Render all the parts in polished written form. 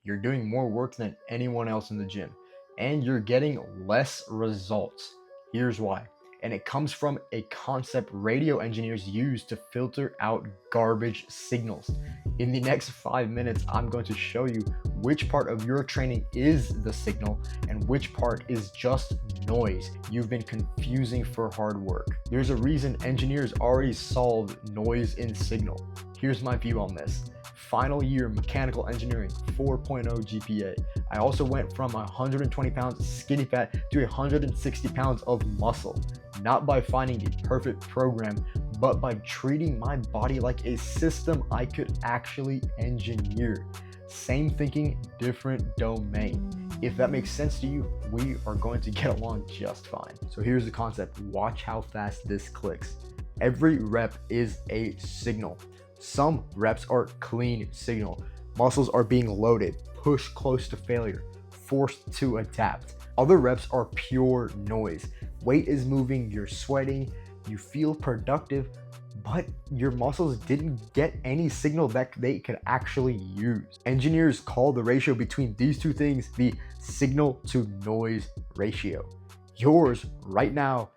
You're doing more work than anyone else in the gym, and you're getting less results. Here's why. And it comes from a concept radio engineers use to filter out garbage signals. In the next 5 minutes, I'm going to show you which part of your training is the signal and which part is just noise you've been confusing for hard work. There's a reason engineers already solved noise in signal. Here's my view on this. Final year mechanical engineering, 4.0 GPA. I also went from 120 pounds skinny fat to 160 pounds of muscle, not by finding the perfect program, but by treating my body like a system I could actually engineer. Same thinking, different domain. If that makes sense to you, we are going to get along just fine. So here's the concept. Watch how fast this clicks. Every rep is a signal. Some reps are clean signal. Muscles are being loaded, pushed close to failure, forced to adapt. Other reps are pure noise. Weight is moving, you're sweating, you feel productive, but your muscles didn't get any signal that they could actually use. Engineers call the ratio between these two things the signal to noise ratio. Yours right now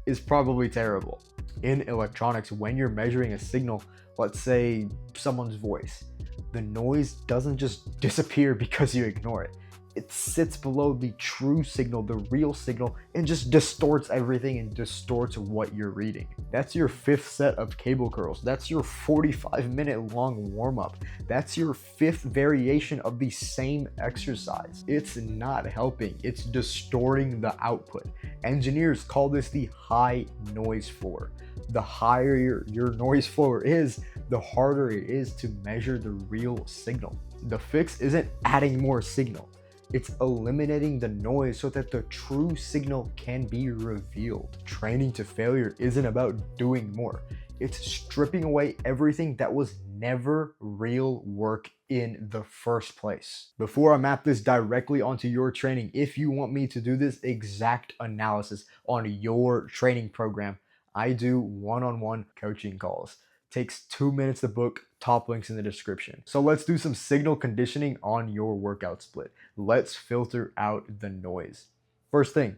is probably terrible. In electronics, when you're measuring a signal, let's say someone's voice, the noise doesn't just disappear because you ignore it. It sits below the true signal, the real signal, and just distorts everything and distorts what you're reading. That's your 5th set of cable curls. That's your 45-minute long warm-up. That's your 5th variation of the same exercise. It's not helping. It's distorting the output. Engineers call this the high noise floor. The higher your noise floor is, the harder it is to measure the real signal. The fix isn't adding more signal. It's eliminating the noise so that the true signal can be revealed. Training to failure isn't about doing more. It's stripping away everything that was never real work in the first place. Before I map this directly onto your training, if you want me to do this exact analysis on your training program, I do one-on-one coaching calls. Takes 2 minutes to book, top links in the description. So let's do some signal conditioning on your workout split. Let's filter out the noise. First thing,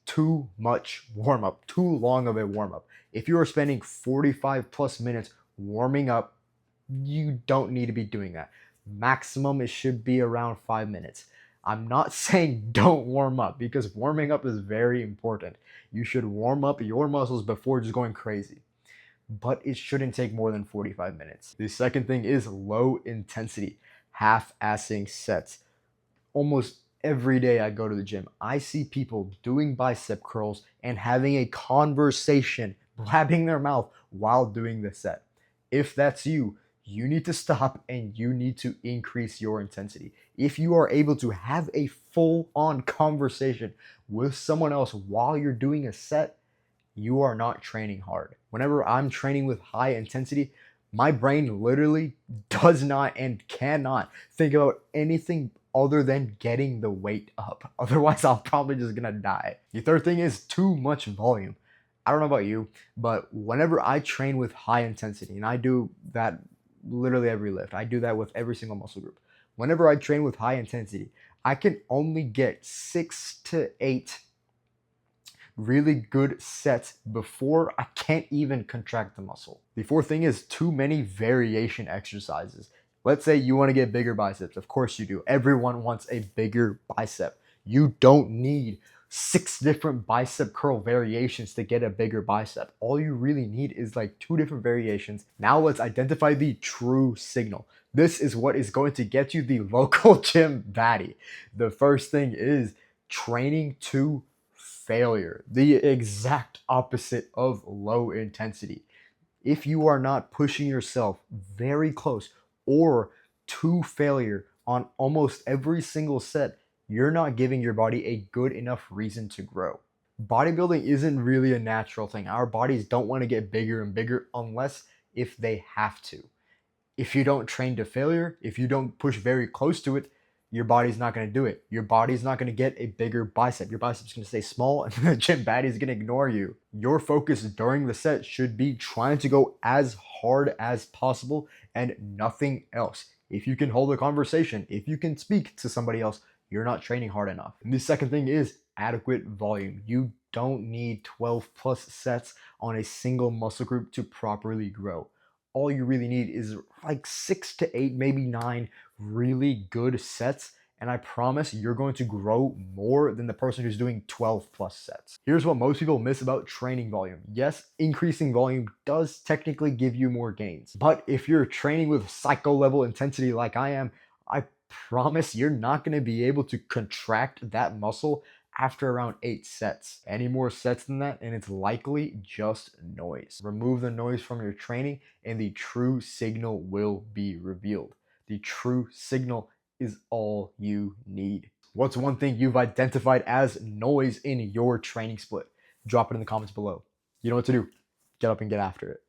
too much warm-up, too long of a warm-up. If you are spending 45 plus minutes warming up, you don't need to be doing that. Maximum, it should be around 5 minutes. I'm not saying don't warm up, because warming up is very important. You should warm up your muscles before just going crazy, but it shouldn't take more than 45 minutes. The second thing is low intensity, half-assing sets. Almost every day I go to the gym, I see people doing bicep curls and having a conversation, blabbing their mouth while doing the set. If that's you, you need to stop and you need to increase your intensity. If you are able to have a full-on conversation with someone else while you're doing a set, you are not training hard. Whenever I'm training with high intensity, my brain literally does not and cannot think about anything other than getting the weight up. Otherwise, I'm probably just gonna die. The third thing is too much volume. I don't know about you, but whenever I train with high intensity, and I do that literally every lift, I do that with every single muscle group. Whenever I train with high intensity, I can only get 6 to 8 really good sets before I can't even contract the muscle. The fourth thing is too many variation exercises. Let's say you want to get bigger biceps. Of course you do. Everyone wants a bigger bicep. You don't need 6 different bicep curl variations to get a bigger bicep. All you really need is like 2 different variations. Now let's identify the true signal. This is what is going to get you the local gym baddie. The first thing is training to failure, the exact opposite of low intensity. If you are not pushing yourself very close or to failure on almost every single set, you're not giving your body a good enough reason to grow. Bodybuilding isn't really a natural thing. Our bodies don't want to get bigger and bigger unless if they have to. If you don't train to failure, if you don't push very close to it, your body's not going to do it. Your body's not going to get a bigger bicep. Your bicep's going to stay small and the gym baddie's going to ignore you. Your focus during the set should be trying to go as hard as possible and nothing else. If you can hold a conversation, if you can speak to somebody else, you're not training hard enough. And the second thing is adequate volume. You don't need 12 plus sets on a single muscle group to properly grow. All you really need is like 6 to 8, maybe 9 really good sets, and I promise you're going to grow more than the person who's doing 12 plus sets. Here's what most people miss about training volume. Yes, increasing volume does technically give you more gains, but if you're training with psycho level intensity like I am, I promise you're not going to be able to contract that muscle after around 8 sets. Any more sets than that, and it's likely just noise. Remove the noise from your training, and the true signal will be revealed. The true signal is all you need. What's one thing you've identified as noise in your training split? Drop it in the comments below. You know what to do. Get up and get after it.